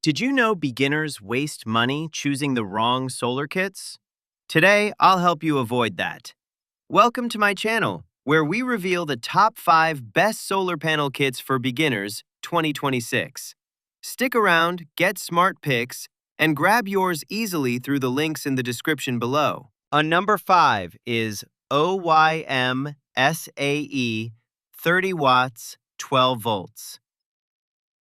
Did you know beginners waste money choosing the wrong solar kits? Today, I'll help you avoid that. Welcome to my channel, where we reveal the top 5 best solar panel kits for beginners 2026. Stick around, get smart picks, and grab yours easily through the links in the description below. On number 5 is OYMSAE 30 watts, 12 volts.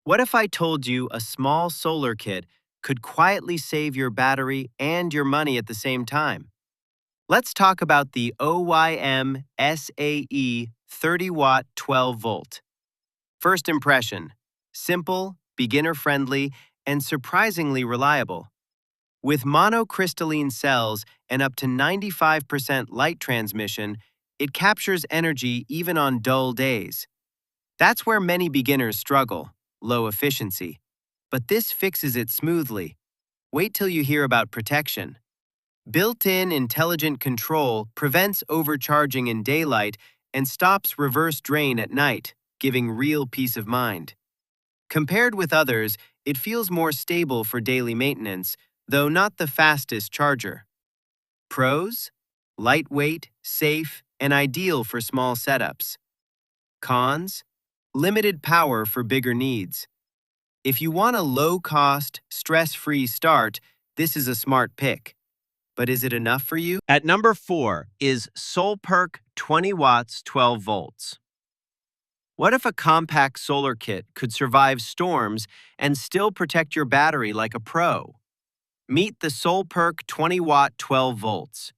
What if I told you a small solar kit could quietly save your battery and your money at the same time? Let's talk about the OYMSAE 30 watt 12 volt. First impression: simple, beginner friendly, and surprisingly reliable. With monocrystalline cells and up to 95% light transmission, it captures energy even on dull days. That's where many beginners struggle: low efficiency. But this fixes it smoothly. Wait till you hear about protection. Built-in intelligent control prevents overcharging in daylight and stops reverse drain at night, giving real peace of mind. Compared with others, it feels more stable for daily maintenance, though not the fastest charger. Pros: lightweight, safe, and ideal for small setups. Cons: limited power for bigger needs. If you want a low-cost, stress-free start, this is a smart pick. But is it enough for you? At number 4 is SOLPERK 20 watts 12 volts. What if a compact solar kit could survive storms and still protect your battery like a pro? Meet the SOLPERK 20 watt 12 volts.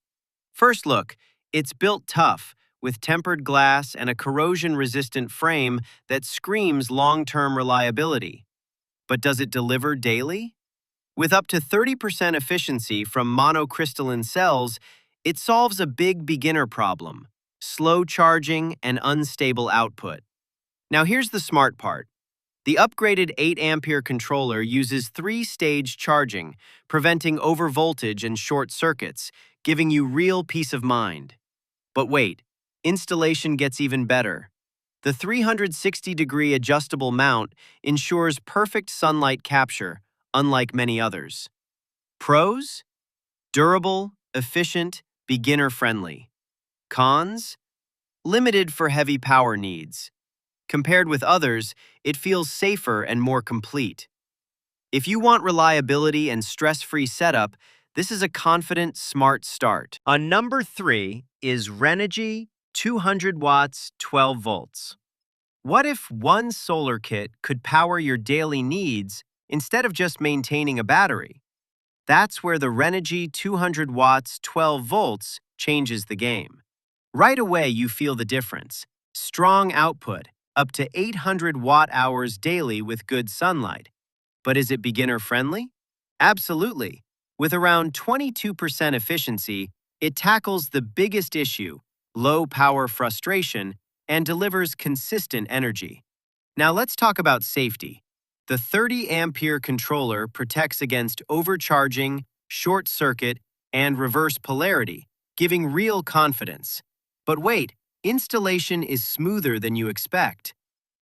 First look, it's built tough, with tempered glass and a corrosion-resistant frame that screams long-term reliability. But does it deliver daily? With up to 30% efficiency from monocrystalline cells, it solves a big beginner problem: slow charging and unstable output. Now here's the smart part. The upgraded 8-ampere controller uses 3-stage charging, preventing overvoltage and short circuits, giving you real peace of mind. But wait, installation gets even better. The 360-degree adjustable mount ensures perfect sunlight capture, unlike many others. Pros: durable, efficient, beginner-friendly. Cons: limited for heavy power needs. Compared with others, it feels safer and more complete. If you want reliability and stress-free setup, this is a confident, smart start. On number 3 is Renogy 200 watts 12 volts. What if one solar kit could power your daily needs instead of just maintaining a battery? That's where the Renogy 200 watts 12 volts changes the game. Right away, you feel the difference. Strong output, up to 800 watt-hours daily with good sunlight. But is it beginner-friendly? Absolutely. With around 22% efficiency, it tackles the biggest issue: low power frustration, and delivers consistent energy. Now let's talk about safety. The 30-ampere controller protects against overcharging, short circuit, and reverse polarity, giving real confidence. But wait, installation is smoother than you expect.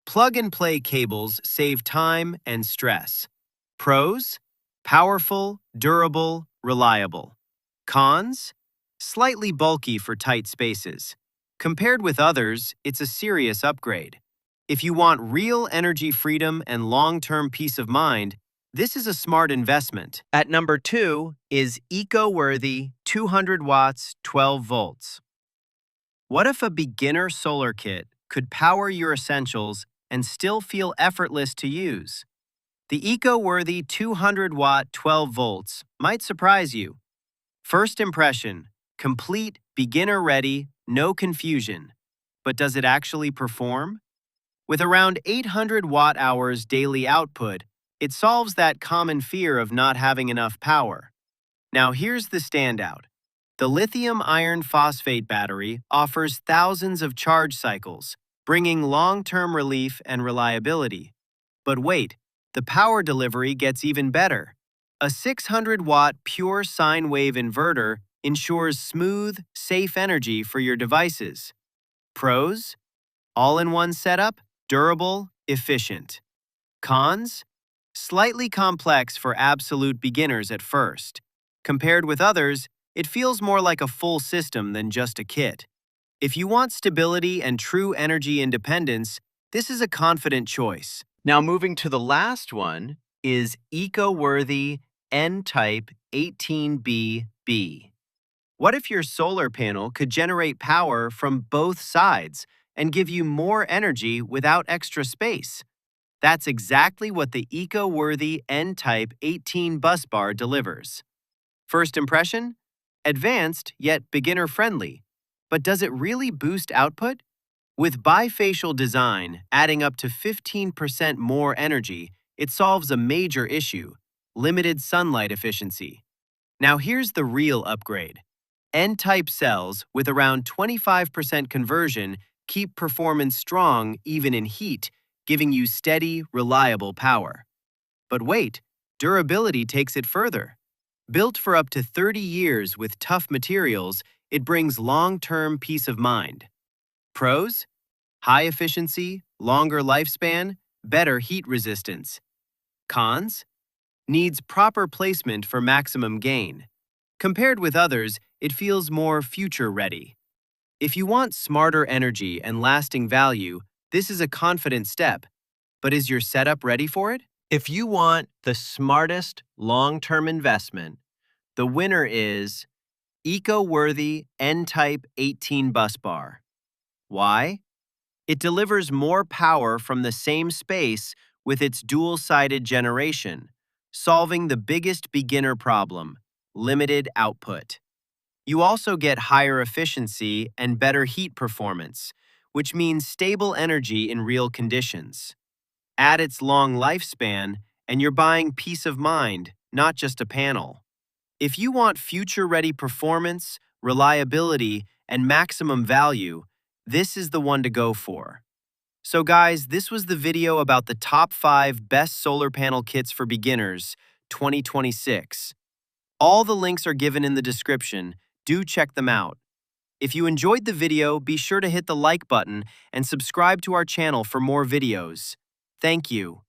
Plug-and-play cables save time and stress. Pros: powerful, durable, reliable. Cons: slightly bulky for tight spaces. Compared with others, it's a serious upgrade. If you want real energy freedom and long-term peace of mind, this is a smart investment. At number 2 is eco-worthy 200 watts 12 volts. What if a beginner solar kit could power your essentials and still feel effortless to use? The eco-worthy 200 watt 12 volts might surprise you. First impression: complete, beginner-ready, no confusion. But does it actually perform? With around 800 watt-hours daily output, it solves that common fear of not having enough power. Now here's the standout. The lithium iron phosphate battery offers thousands of charge cycles, bringing long-term relief and reliability. But wait, the power delivery gets even better. A 600-watt pure sine wave inverter ensures smooth, safe energy for your devices. Pros: all-in-one setup, durable, efficient. Cons: Slightly complex for absolute beginners at first. Compared with others, it feels more like a full system than just a kit. If you want stability and true energy independence, this is a confident choice. Now moving to the last one is eco-worthy N-type 18BB. What if your solar panel could generate power from both sides and give you more energy without extra space? That's exactly what the eco-worthy N-type 18 busbar delivers. First impression? Advanced yet beginner-friendly. But does it really boost output? With bifacial design adding up to 15% more energy, it solves a major issue: limited sunlight efficiency. Now here's the real upgrade. N-type cells with around 25% conversion keep performance strong even in heat, giving you steady, reliable power. But wait, durability takes it further. Built for up to 30 years with tough materials, it brings long-term peace of mind. Pros? High efficiency, longer lifespan, better heat resistance. Cons? Needs proper placement for maximum gain. Compared with others, it feels more future-ready. If you want smarter energy and lasting value, this is a confident step. But is your setup ready for it? If you want the smartest long-term investment, the winner is eco-worthy N-type 18 busbar. Why? It delivers more power from the same space with its dual-sided generation, solving the biggest beginner problem: limited output. You also get higher efficiency and better heat performance, which means stable energy in real conditions. Add its long lifespan, and you're buying peace of mind, not just a panel. If you want future-ready performance, reliability, and maximum value, this is the one to go for. So guys, this was the video about the top 5 best solar panel kits for beginners, 2026. All the links are given in the description. Do check them out. If you enjoyed the video, be sure to hit the like button and subscribe to our channel for more videos. Thank you.